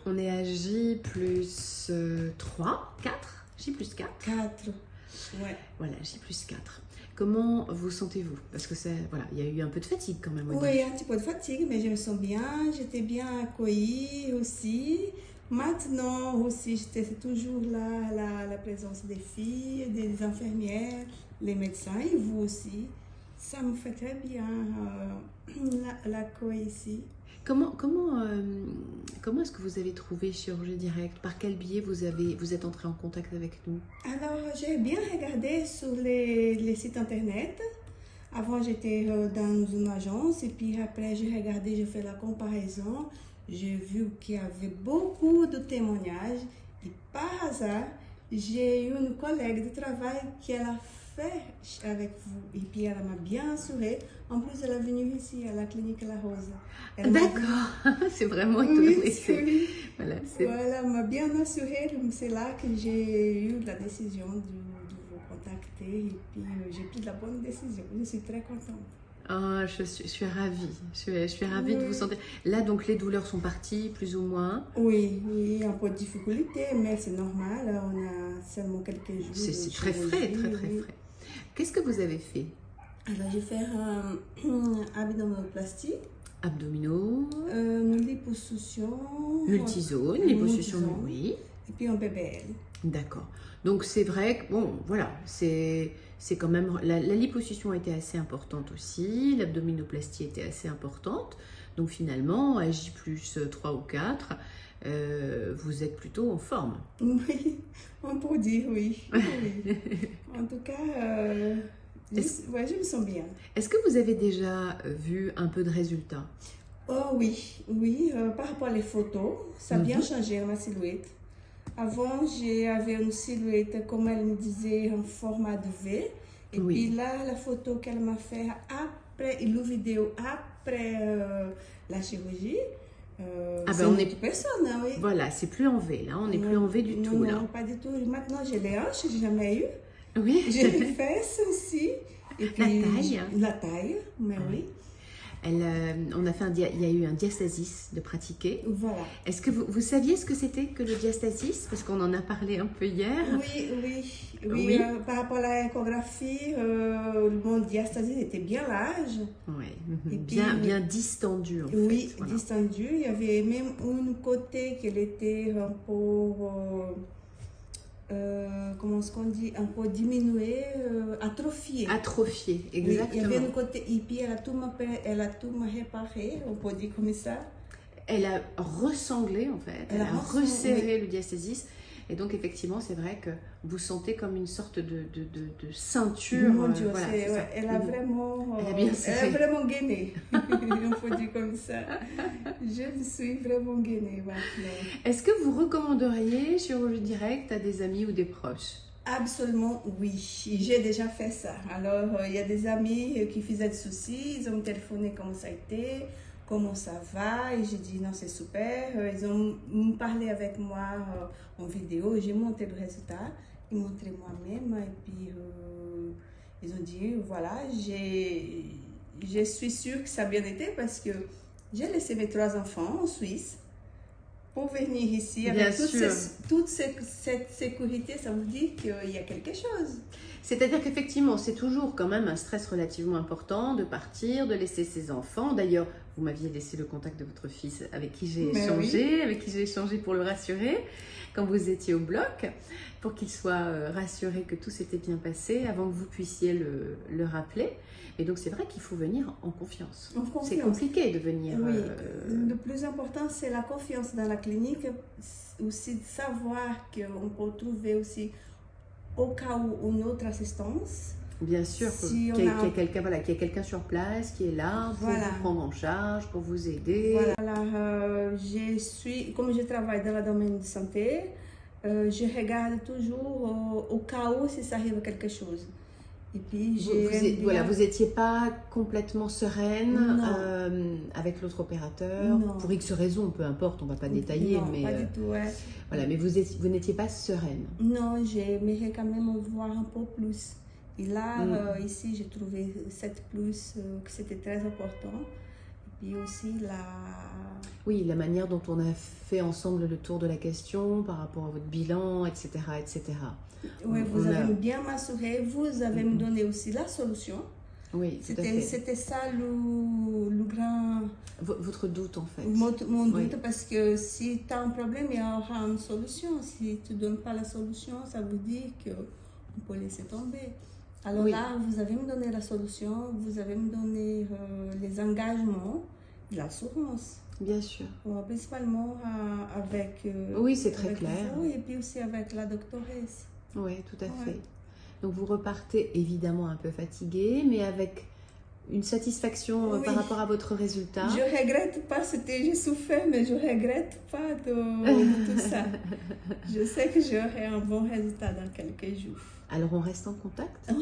On est à J plus 3, 4, J plus 4. 4. Ouais. Voilà, J plus 4. Comment vous sentez-vous? Parce que voilà, il y a eu un peu de fatigue quand même au début. Oui, un petit peu de fatigue, mais je me sens bien. J'étais bien accueillie aussi. Maintenant aussi, c'est toujours là la présence des filles, des infirmières, les médecins et vous aussi. Ça me fait très bien l'accueil ici. Comment est-ce que vous avez trouvé Chirurgie Directe? Par quel biais vous êtes entré en contact avec nous? Alors, j'ai bien regardé sur les sites internet. Avant, j'étais dans une agence et puis après, j'ai regardé, j'ai fait la comparaison. J'ai vu qu'il y avait beaucoup de témoignages et par hasard, j'ai eu une collègue de travail qui a fait avec vous et puis elle m'a bien assurée. En plus, elle est venue ici à la clinique La Rose. D'accord, c'est vraiment oui, étonnant. oui. Voilà, elle m'a bien assurée. C'est là que j'ai eu la décision de vous contacter et puis j'ai pris la bonne décision. Je suis très contente. Oh, je suis ravie. Je suis ravie de vous sentir. Là, donc, les douleurs sont parties, plus ou moins. Oui, un peu de difficulté, mais c'est normal. On a seulement quelques jours. C'est très frais, très frais. Qu'est-ce que vous avez fait? Alors, j'ai fait abdominoplastie. Abdominaux. Une liposuction. Multizone, liposuction, oui. Et puis un BBL. D'accord. Donc, c'est vrai que, bon, voilà, c'est quand même... La liposuction a été assez importante aussi. L'abdominoplastie était assez importante. Donc, finalement, à J plus 3 ou 4, vous êtes plutôt en forme. Oui, on peut dire oui. Oui. En tout cas, ouais, je me sens bien. Est-ce que vous avez déjà vu un peu de résultats? Oh oui, par rapport aux photos, ça a bien changé ma silhouette. Avant, j'avais une silhouette, comme elle me disait, en format de V. Et puis là, la photo qu'elle m'a fait après, et la vidéo après la chirurgie, c'est une autre personne, hein, oui. Voilà, c'est plus en V, là, on n'est plus en V du tout. Non, pas du tout. Maintenant, j'ai les hanches, j'ai jamais eu. Oui. J'ai les fesses aussi. Et puis, la taille, mais oui. On a fait il y a eu un diastasis de pratiquer. Voilà. Est-ce que vous saviez ce que c'était que le diastasis? Parce qu'on en a parlé un peu hier. Oui. Par rapport à l'échographie, mon diastasis était bien large. Oui, bien distendu en fait. Oui, voilà. Distendu. Il y avait même un côté qui était un peu... comment est-ce qu'on dit, un peu diminué, atrophié. Atrophié, exactement. Oui, il y avait un côté, et puis elle a tout réparé, on peut dire comme ça. Elle a ressanglé en fait, elle a resserré le diastasis. Et donc effectivement, c'est vrai que vous sentez comme une sorte de ceinture. Mon Dieu, voilà, elle a vraiment, elle a vraiment gainé, on peut dire comme ça. Je suis vraiment gainée maintenant. Est-ce que vous recommanderiez Chirurgie Directe à des amis ou des proches? Absolument oui, j'ai déjà fait ça. Alors, il y a des amis qui faisaient des soucis, ils ont téléphoné comment ça a été, comment ça va, et j'ai dit non, c'est super. Ils ont parlé avec moi en vidéo, j'ai montré le résultat, ils m'ont montré moi-même, et puis ils ont dit voilà, je suis sûre que ça a bien été parce que j'ai laissé mes 3 enfants en Suisse pour venir ici avec toute cette sécurité. Ça veut dire qu'il y a quelque chose. C'est-à-dire qu'effectivement, c'est toujours quand même un stress relativement important de partir, de laisser ses enfants. D'ailleurs, vous m'aviez laissé le contact de votre fils avec qui j'ai échangé pour le rassurer quand vous étiez au bloc, pour qu'il soit rassuré que tout s'était bien passé avant que vous puissiez le rappeler. Et donc, c'est vrai qu'il faut venir en confiance. C'est compliqué de venir... Oui, le plus important, c'est la confiance dans la clinique. Aussi de savoir qu'on peut trouver aussi, au cas où, une autre assistance. Bien sûr, qu'il y a quelqu'un sur place qui est là pour vous prendre en charge, pour vous aider. Voilà, comme je travaille dans le domaine de santé, je regarde toujours au cas où si ça arrive quelque chose. Et puis, vous n'étiez pas complètement sereine avec l'autre opérateur, pour X raisons, peu importe, on ne va pas détailler. Non, pas du tout, ouais. Voilà, mais vous n'étiez pas sereine. Non, j'aimerais quand même voir un peu plus. Et là, ici, j'ai trouvé 7+, que c'était très important. Et puis aussi Oui, la manière dont on a fait ensemble le tour de la question par rapport à votre bilan, etc. etc. Oui, vous avez bien m'assuré, vous avez me donné aussi la solution. Oui, tout à fait. C'était ça le grand... Votre doute, en fait. Mon doute, parce que si tu as un problème, il y aura une solution. Si tu ne donnes pas la solution, ça veut dire qu'on peut laisser tomber. Alors là, vous avez me donné la solution, vous avez me donné les engagements, l'assurance. Bien sûr. Principalement avec... oui, c'est très clair. Vous, et puis aussi avec la doctoresse. Oui, tout à fait. Donc vous repartez évidemment un peu fatigué, mais avec une satisfaction par rapport à votre résultat. Je ne regrette pas, j'ai souffert, mais je ne regrette pas de tout ça. Je sais que j'aurai un bon résultat dans quelques jours. Alors on reste en contact ?